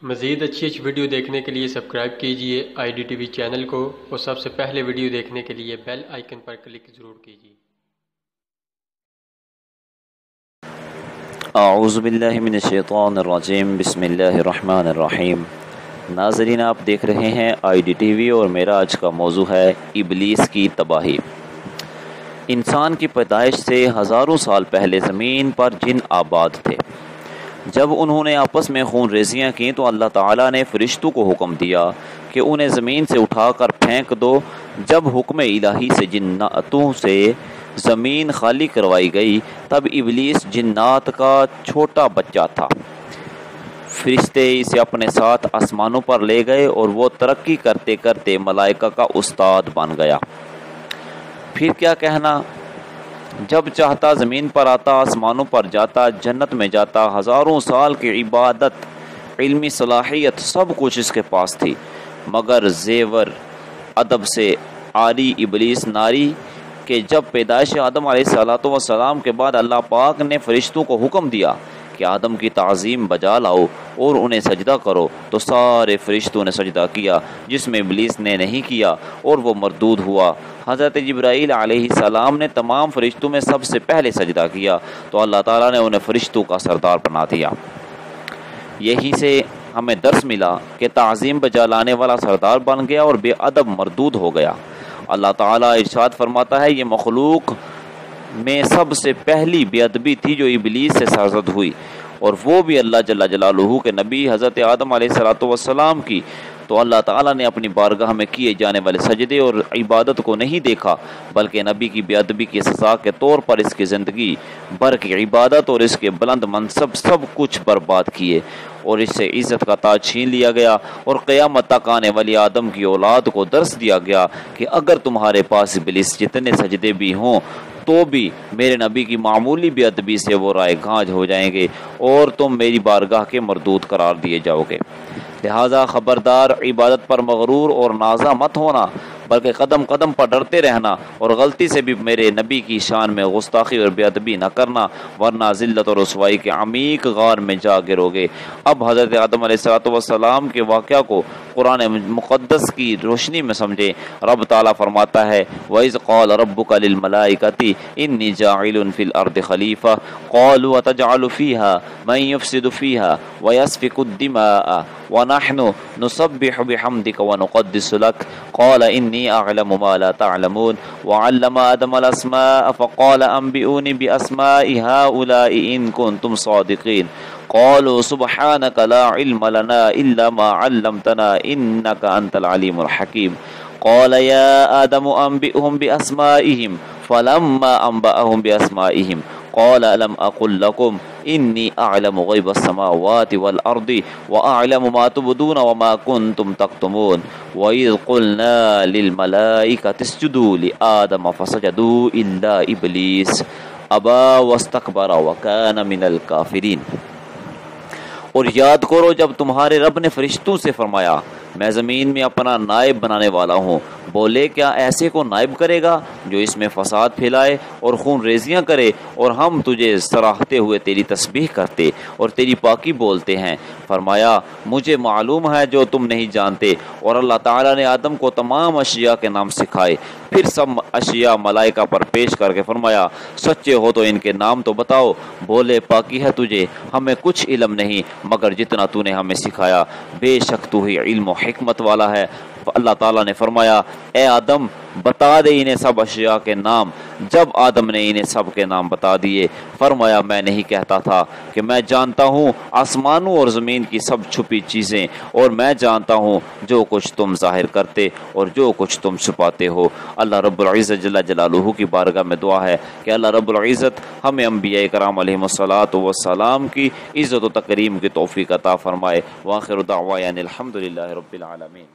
مزید اچھی ویڈیو دیکھنے کے لیے سبسکرائب کیجیے IDTV چینل کو اور سب سے پہلے ویڈیو دیکھنے کے لیے بیل آئیکن پر کلک ضرور کیجیے۔ اعوذ باللہ من الشیطان الرجیم، بسم اللہ الرحمن الرحیم۔ ناظرین، آپ دیکھ رہے ہیں IDTV اور میرا آج کا موضوع ہے ابلیس کی تباہی۔ انسان کی پیدائش سے ہزاروں سال پہلے زمین پر جن آباد تھے۔ جب انہوں نے آپس میں خون ریزیاں کی تو اللہ تعالیٰ نے فرشتوں کو حکم دیا کہ انہیں زمین سے اٹھا کر پھینک دو۔ جب حکم الہی سے جناتوں سے زمین خالی کروائی گئی تب ابلیس جنات کا چھوٹا بچہ تھا۔ فرشتے اسے اپنے ساتھ آسمانوں پر لے گئے اور وہ ترقی کرتے کرتے ملائکہ کا استاد بن گیا۔ پھر کیا کہنا، جب چاہتا زمین پر آتا، آسمانوں پر جاتا، جنت میں جاتا۔ ہزاروں سال کی عبادت، علمی صلاحیت، سب کچھ اس کے پاس تھی، مگر زیور ادب سے عاری ابلیس ناری کہ جب پیدائش آدم علیہ السلام کے بعد اللہ پاک نے فرشتوں کو حکم دیا کہ آدم کی تعظیم بجا لاؤ اور انہیں سجدہ کرو، تو سارے فرشتوں نے سجدہ کیا، جس میں ابلیس نے نہیں کیا اور وہ مردود ہوا۔ حضرت جبرائیل علیہ السلام نے تمام فرشتوں میں سب سے پہلے سجدہ کیا تو اللہ تعالیٰ نے انہیں فرشتوں کا سردار بنا دیا۔ یہی سے ہمیں درس ملا کہ تعظیم بجا لانے والا سردار بن گیا اور بے ادب مردود ہو گیا۔ اللہ تعالیٰ ارشاد فرماتا ہے، یہ مخلوق میں سب سے پہلی بے ادبی تھی جو ابلیس سے سرزد ہوئی، اور وہ بھی اللہ جل جلالہ کے نبی حضرت آدم علیہ السلام کی۔ تو اللہ تعالیٰ نے اپنی بارگاہ میں کیے جانے والے سجدے اور عبادت کو نہیں دیکھا، بلکہ نبی کی بے ادبی کی سزا کے طور پر اس کی زندگی بھر کی عبادت اور اس کے بلند منصب سب کچھ برباد کیے، اور اس سے عزت کا تاج چھین لیا گیا، اور قیامت تک آنے والی آدم کی اولاد کو درس دیا گیا کہ اگر تمہارے پاس ابلیس جتنے سجدے بھی ہوں تو بھی میرے نبی کی معمولی بے ادبی سے وہ رائے گانج ہو جائیں گے اور تم میری بارگاہ کے مردود قرار دیے جاؤ گے۔ لہذا خبردار، عبادت پر مغرور اور نازا مت ہونا، بلکہ قدم قدم پر ڈرتے رہنا، اور غلطی سے بھی میرے نبی کی شان میں گستاخی اور بے ادبی نہ کرنا، ورنہ ذلت اور رسوائی کے عمیق غار میں جا گرو گے۔ اب حضرت آدم علیہ السلام کے واقعہ کو قرآن مقدس کی روشنی میں سمجھیں۔ رب تعالیٰ فرماتا ہے، وَإِذْ قَالَ رَبُّكَ لِلْمَلَائِكَةِ إِنِّي جَاعِلٌ فِي الْأَرْضِ خَلِيفَةً قَالُوا أَتَجْعَلُ فِيهَا مَن يُفْسِدُ فِيهَا وَيَسْفِكُ الدِّمَاءَ وَنَحْنُ نُسَبِّحُ بِحَمْدِكَ وَنُقَدِّسُ لَكَ قَالَ إِنِّي أَعْلَمُ مَا لَا تَعْلَمُونَ وَعَلَّمَ آدَمَ الْأَسْمَاءَ فَقَالَ أَنبِئُونِي بِأَسْمَاءِ هَؤُلَاءِ إِن كُنتُمْ صَادِقِينَ قالوا سبحانك لا علم لنا إلا ما علمتنا إنك أنت العليم الحكيم قال يا آدم أنبئهم بأسمائهم فلما أنبأهم بأسمائهم قال ألم أقل لكم إني أعلم غيب السماوات والأرض وأعلم ما تبدون وما كنتم تكتمون وإذ قلنا للملائكة اسجدوا لآدم فسجدوا إلا إبليس أبى واستكبر وكان من الكافرين۔ اور یاد کرو جب تمہارے رب نے فرشتوں سے فرمایا، میں زمین میں اپنا نائب بنانے والا ہوں۔ بولے، کیا ایسے کو نائب کرے گا جو اس میں فساد پھیلائے اور خون ریزیاں کرے، اور ہم تجھے سراہتے ہوئے تیری تسبیح کرتے اور تیری پاکی بولتے ہیں۔ فرمایا، مجھے معلوم ہے جو تم نہیں جانتے، اور اللہ تعالیٰ نے آدم کو تمام اشیاء کے نام سکھائے۔ پھر سب اشیاء ملائکہ پر پیش کر کے فرمایا، سچے ہو تو ان کے نام تو بتاؤ۔ بولے، پاکی ہے تجھے، ہمیں کچھ علم نہیں مگر جتنا تو نے ہمیں سکھایا، بے شک تو ہی علم و حکمت والا ہے۔ اللہ تعالیٰ نے فرمایا، اے آدم بتا دے انہیں سب اشیاء کے نام۔ جب آدم نے انہیں سب کے نام بتا دیے، فرمایا، میں نہیں کہتا تھا کہ میں جانتا ہوں آسمانوں اور زمین کی سب چھپی چیزیں، اور میں جانتا ہوں جو کچھ تم ظاہر کرتے اور جو کچھ تم چھپاتے ہو۔ اللہ رب العزت جل جلالہ کی بارگاہ میں دعا ہے کہ اللہ رب العزت ہمیں انبیاء کرام علیہم الصلاۃ کی عزت و تکریم کی توفیق عطا فرمائے۔ وآخر دعوانا الحمد للہ رب العالمین۔